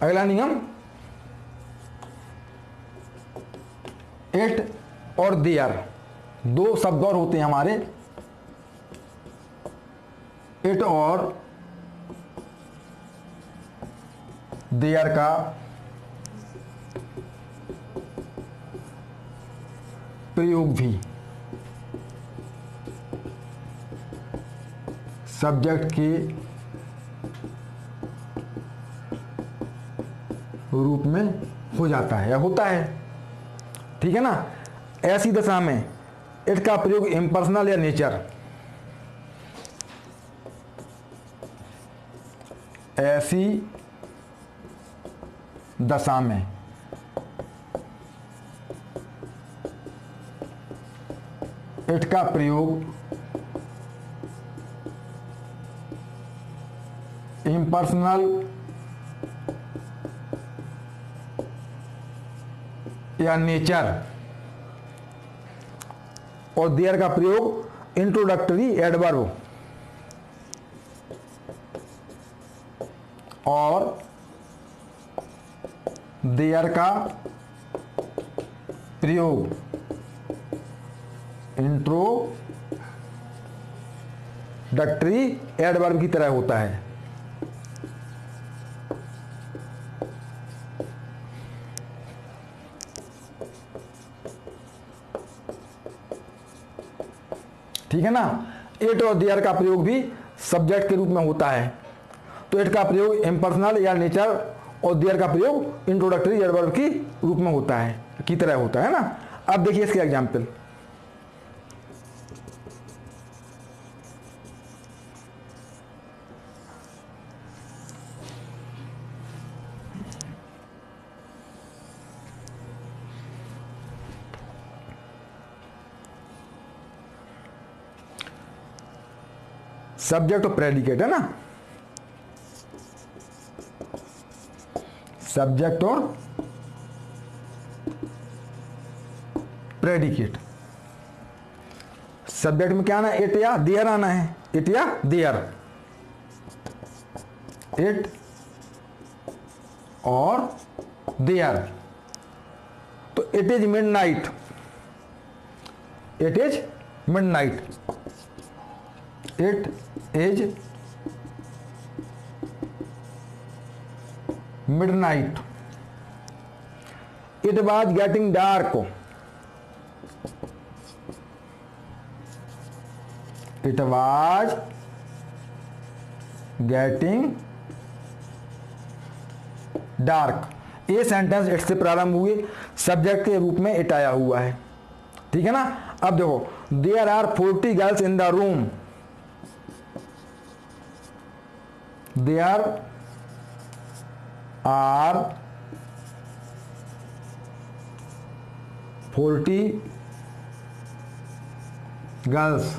[SPEAKER 1] अगला नियम, एट और देयर, दो शब्द और होते हैं हमारे, एट और देयर का प्रयोग भी सब्जेक्ट के रूप में हो जाता है या होता है। ठीक है ना। ऐसी दशा में इट का प्रयोग इम्पर्सनल या नेचर, ऐसी दशा में इट का प्रयोग इम्पर्सनल या नेचर, और देयर का प्रयोग इंट्रोडक्टरी एडवर्ब और देयर का प्रयोग इंट्रोडक्टरी एडवर्ब की तरह होता है। ठीक है ना। इट और देयर का प्रयोग भी सब्जेक्ट के रूप में होता है, तो इट का प्रयोग इम्पर्सनल या नेचर और देयर का प्रयोग इंट्रोडक्टरी एडवर्ब की रूप में होता है, की तरह होता है ना। अब देखिए इसके एग्जाम्पल। सब्जेक्ट और प्रेडिकेट है ना, सब्जेक्ट और प्रेडिकेट। सब्जेक्ट में क्या आना है, इट या देयर आना है, इट या देयर, इट और देयर। तो it is midnight, it is midnight, it is midnight, it was getting dark, it was getting dark। ये सेंटेंस इट से प्रारंभ हुए, सब्जेक्ट के रूप में इट आया हुआ है, ठीक है ना। अब देखो, there are 40 girls in the room, there are 40 girls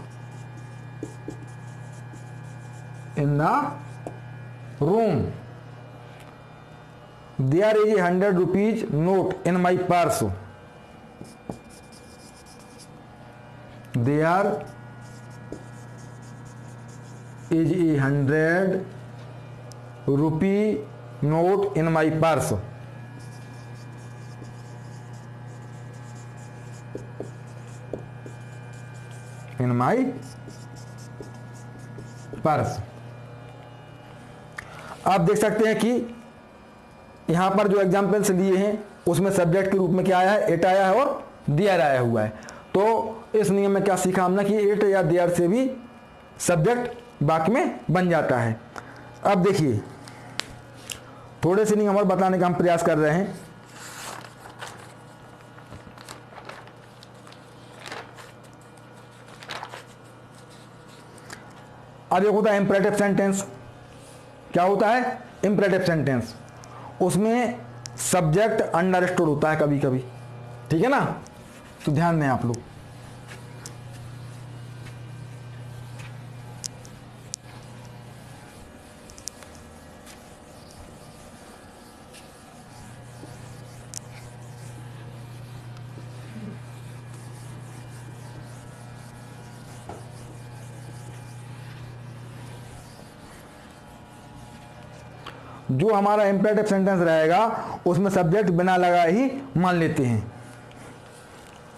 [SPEAKER 1] in the room, there is 100 rupees note in my purse, there is 100 rupee note in my purse, in my purse. आप देख सकते हैं कि यहां पर जो एग्जाम्पल्स लिए हैं उसमें सब्जेक्ट के रूप में क्या आया है, इट आया है और देयर आया हुआ है। तो इस नियम में क्या सीखा हमने कि इट या देयर से भी सब्जेक्ट वाक्य में बन जाता है। अब देखिए, थोड़े से नियम और बताने का हम प्रयास कर रहे हैं। अब एक होता है इंपरेटिव सेंटेंस। क्या होता है इंपरेटिव सेंटेंस? उसमें सब्जेक्ट अंडरस्टूड होता है कभी कभी, ठीक है ना। तो ध्यान दें आप लोग। जो हमारा इंपरेटिव सेंटेंस रहेगा उसमें सब्जेक्ट बिना लगाए ही मान लेते हैं,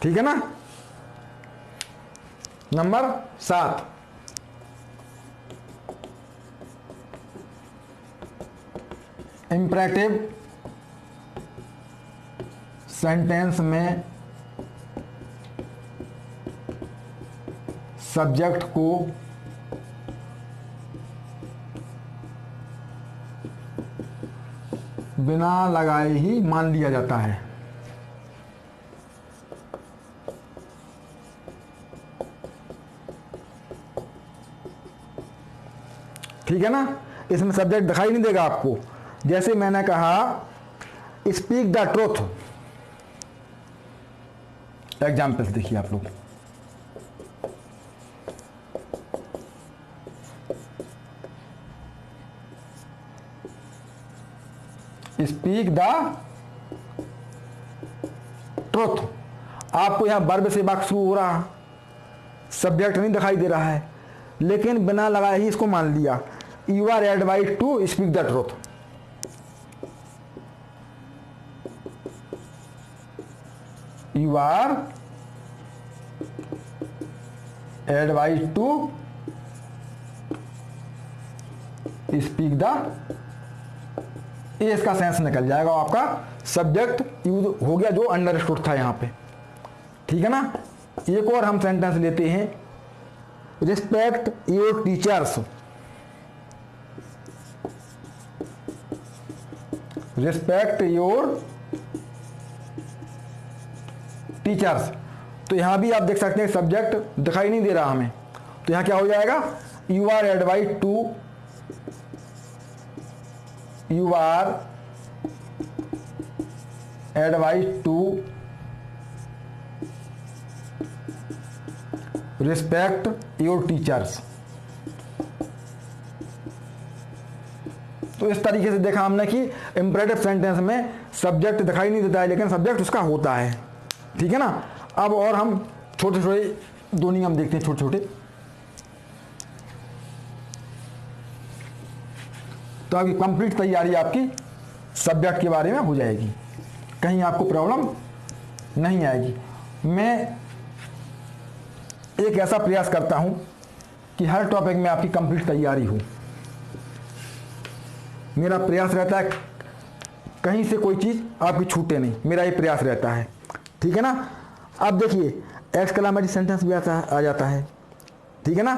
[SPEAKER 1] ठीक है ना। नंबर 7, इंपरेटिव सेंटेंस में सब्जेक्ट को बिना लगाए ही मान लिया जाता है। ठीक है ना, इसमें सब्जेक्ट दिखाई नहीं देगा आपको। जैसे मैंने कहा स्पीक द ट्रूथ, एग्जाम्पल्स देखिए आप लोग। स्पीक द ट्रूथ, आपको यहां वर्ब से वाक्य शुरू हो रहा, सब्जेक्ट नहीं दिखाई दे रहा है, लेकिन बिना लगाए ही इसको मान लिया। You are advise to speak the truth. You are advise to speak the, ये इसका सेंस निकल जाएगा, आपका सब्जेक्ट यूज हो गया जो अंडरस्टूड था यहां पे। ठीक है ना। एक और हम सेंटेंस लेते हैं, respect your teachers. Respect your teachers, तो यहां भी आप देख सकते हैं सब्जेक्ट दिखाई नहीं दे रहा हमें, तो यहां क्या हो जाएगा, you are advise to, you are advise to respect your teachers. तो इस तरीके से देखा हमने कि इंपरेटिव सेंटेंस में सब्जेक्ट दिखाई नहीं देता है, लेकिन सब्जेक्ट उसका होता है। ठीक है ना। अब और हम छोटे छोटे दो नियम देखते हैं, छोटे छोटे। तो आपकी कंप्लीट तैयारी आपकी सब्जेक्ट के बारे में हो जाएगी, कहीं आपको प्रॉब्लम नहीं आएगी। मैं एक ऐसा प्रयास करता हूं कि हर टॉपिक में आपकी कंप्लीट तैयारी हो। मेरा प्रयास रहता है कहीं से कोई चीज़ आपकी छूटे नहीं, मेरा ये प्रयास रहता है। ठीक है ना। अब देखिए एक्सक्लेमेटरी सेंटेंस भी आ जाता है। ठीक है ना।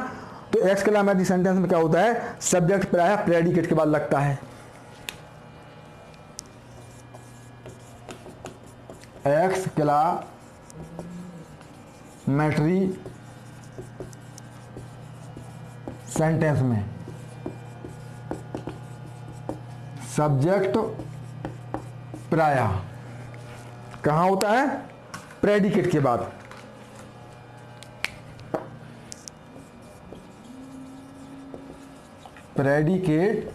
[SPEAKER 1] तो एक्सक्लेमेटरी सेंटेंस में क्या होता है, सब्जेक्ट प्रायः प्रेडिकेट के बाद लगता है। एक्सक्लेमेटरी सेंटेंस में सब्जेक्ट प्रायः कहां होता है, प्रेडिकेट के बाद। प्रेडिकेट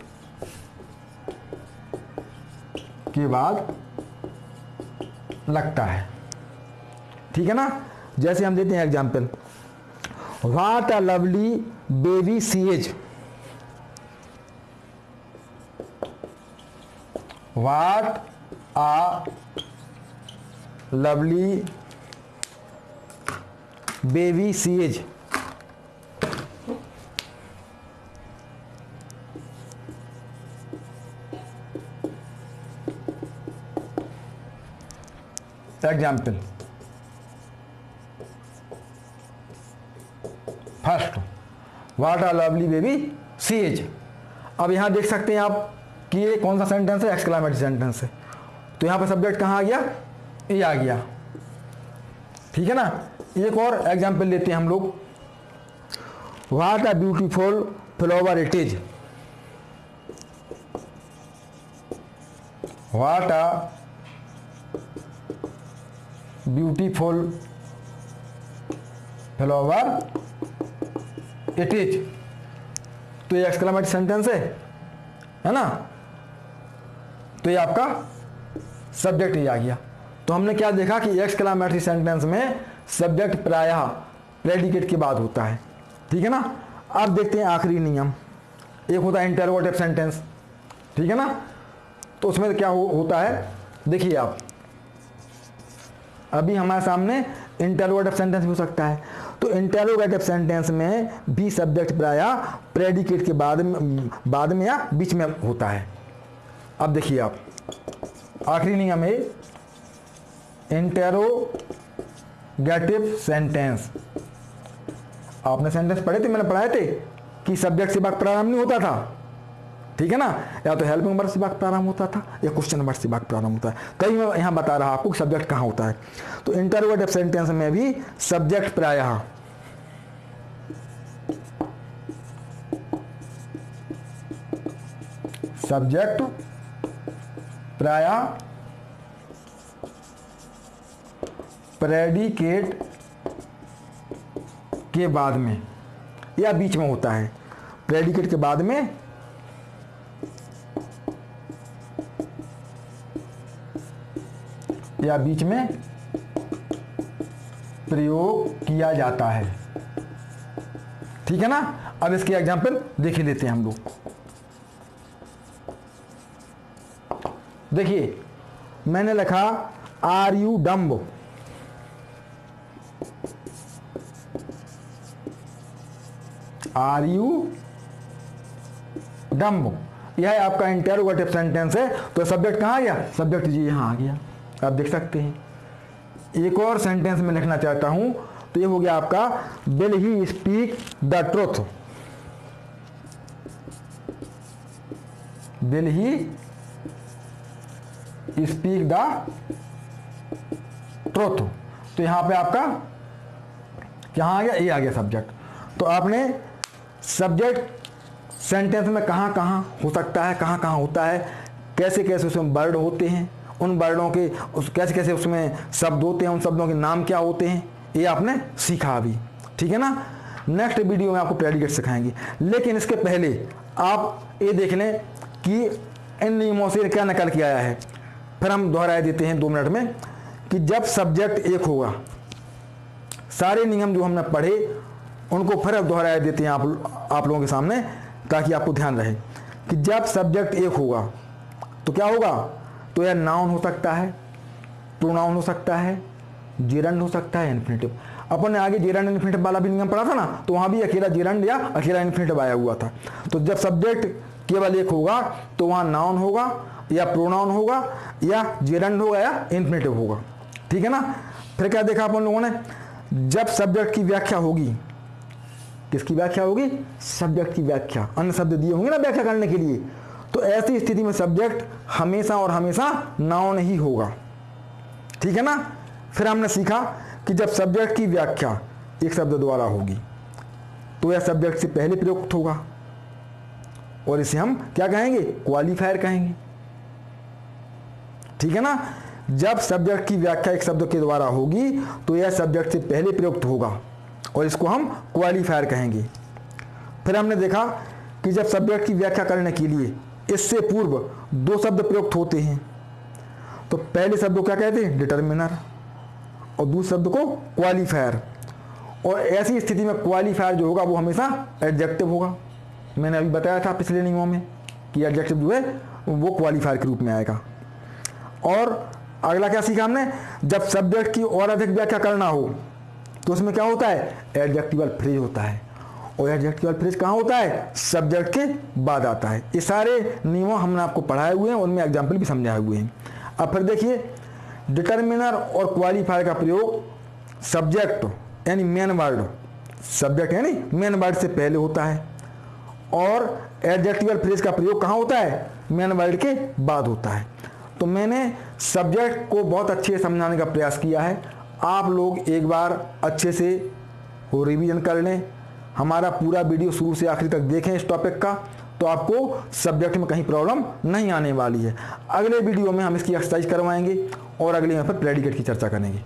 [SPEAKER 1] के बाद लगता है। ठीक है ना। जैसे हम देते हैं example, what a lovely baby she is. What a lovely baby she is. Example, first what a lovely baby she is. अब यहां देख सकते हैं आप कि ये कौन सा सेंटेंस है, एक्सक्लेमेटरी सेंटेंस है। तो यहां पर सब्जेक्ट कहां आ गया, ये आ गया। ठीक है ना। एक और एग्जाम्पल लेते हैं हम लोग, what a beautiful flower it is. What a beautiful flower it is. तो ये एक्सक्लेमेटरी सेंटेंस है ना। तो ये आपका सब्जेक्ट ही आ गया। तो हमने क्या देखा कि एक्सक्लेमेटरी सेंटेंस में सब्जेक्ट प्रायः प्रेडिकेट के बाद होता है। ठीक है ना। अब देखते हैं आखिरी नियम, एक होता है इंटरोगेटिव सेंटेंस। ठीक है ना। तो उसमें क्या होता है, देखिए आप, अभी हमारे सामने इंटरोगेटिव सेंटेंस भी हो सकता है। तो इंटरोगेटिव सेंटेंस में भी सब्जेक्ट प्रायः प्रेडिकेट के बाद में या बीच में होता है। अब देखिए आप, आखिरी नियम है इंटरोगेटिव सेंटेंस। आपने सेंटेंस पढ़े थे, मैंने पढ़ाए थे कि सब्जेक्ट से वाक्य प्रारंभ नहीं होता था। ठीक है ना। या तो हेल्पिंग वर्ब से वाक्य प्रारंभ होता था या क्वेश्चन वर्ब से वाक्य प्रारंभ होता है। कहीं मैं यहां बता रहा आपको कि सब्जेक्ट कहां होता है। तो इंटरोगेटिव सेंटेंस में भी सब्जेक्ट प्रायः सब्जेक्ट प्रायः प्रेडिकेट के बाद में या बीच में होता है। प्रेडिकेट के बाद में या बीच में प्रयोग किया जाता है। ठीक है ना। अब इसके एग्जाम्पल देख ही लेते हैं हम लोग। देखिए मैंने लिखा are you dumb. Are you dumb, यह आपका इंटरोगेटिव सेंटेंस है। तो सब्जेक्ट कहाँ आ गया? सब्जेक्ट जी यहाँ आ गया, आप देख सकते हैं। एक और सेंटेंस में लिखना चाहता हूं तो ये हो गया आपका will he speak the truth. Will he speak the truth. तो यहां पे आपका क्या आ गया? ये आ गया सब्जेक्ट। तो आपने सब्जेक्ट सेंटेंस में कहां कहां हो सकता है, कहां कहां होता है, कैसे कैसे उसमें वर्ड होते हैं, उन वर्डों के कैसे कैसे उसमें शब्द होते हैं, उन शब्दों के नाम क्या होते हैं, ये आपने सीखा अभी। ठीक है ना। नेक्स्ट वीडियो में आपको प्रेडिकेट सिखाएंगे। लेकिन इसके पहले आप ये देख लें कि इन नियमों से क्या नकल किया आया है। फिर हम दोहराए देते हैं 2 मिनट में कि जब सब्जेक्ट एक होगा, सारे नियम जो हमने पढ़े उनको फिर दोहराए देते हैं आप लोगों के सामने, ताकि आपको ध्यान रहे कि जब सब्जेक्ट एक होगा तो क्या होगा? तो यह नाउन हो सकता है, प्रोनाउन हो सकता है, जेरंड हो सकता है, इन्फिनिटिव। अपन ने आगे जेरंड इन्फिनिटिव वाला भी नियम पढ़ा था ना, तो वहां भी अकेला जेरंड या अकेला इन्फिनिटिव आया हुआ था। तो जब सब्जेक्ट केवल एक होगा तो वहां नाउन होगा या प्रोनाउन होगा या जेरंड होगा या इन्फिनिटिव होगा। ठीक है ना। फिर क्या देखा अपन लोगों ने? जब सब्जेक्ट की व्याख्या होगी, किसकी व्याख्या होगी? सब्जेक्ट की व्याख्या। अन्य शब्द दिए होंगे ना व्याख्या करने के लिए। तो ऐसी स्थिति में सब्जेक्ट हमेशा और हमेशा नाउन ही होगा। ठीक है ना। फिर हमने सीखा कि जब सब्जेक्ट की व्याख्या एक शब्द द्वारा होगी तो यह सब्जेक्ट से पहले प्रयुक्त होगा और इसे हम क्या कहेंगे? क्वालिफायर कहेंगे। ठीक है ना। जब सब्जेक्ट की व्याख्या एक शब्द के द्वारा होगी तो यह सब्जेक्ट से पहले प्रयुक्त होगा और इसको हम क्वालिफायर कहेंगे। फिर हमने देखा कि जब सब्जेक्ट की व्याख्या करने के लिए इससे पूर्व 2 शब्द प्रयुक्त होते हैं तो पहले शब्द को क्या कहते हैं? डिटरमिनर, और दूसरे शब्द को क्वालिफायर। और ऐसी स्थिति में क्वालिफायर जो होगा वो हमेशा एडजेक्टिव होगा। मैंने अभी बताया था पिछले नियमों में कि एडजेक्टिव जो है वो क्वालिफायर के रूप में आएगा। और अगला क्या सीखा हमने? जब सब्जेक्ट की और अधिक व्याख्या करना हो तो उसमें क्या होता है? एडजेक्टिवल फ्रेज होता है। और एडजेक्टिवल फ्रेज कहाँ होता है? सब्जेक्ट के बाद आता है। ये सारे नियमों हमने आपको पढ़ाए हुए हैं, उनमें एग्जाम्पल भी समझाए हुए हैं। अब फिर देखिए, डिटरमिनर और क्वालिफायर का प्रयोग सब्जेक्ट यानी मेन वर्ड, सब्जेक्ट यानी मेन वर्ड से पहले होता है, और एडजेक्टिवल फ्रेज का प्रयोग कहाँ होता है? मेन वर्ड के बाद होता है। तो मैंने सब्जेक्ट को बहुत अच्छे से समझाने का प्रयास किया है। आप लोग एक बार अच्छे से वो रिवीजन कर लें, हमारा पूरा वीडियो शुरू से आखिर तक देखें इस टॉपिक का, तो आपको सब्जेक्ट में कहीं प्रॉब्लम नहीं आने वाली है। अगले वीडियो में हम इसकी एक्सरसाइज करवाएंगे और अगले में फिर प्रेडिकेट की चर्चा करेंगे।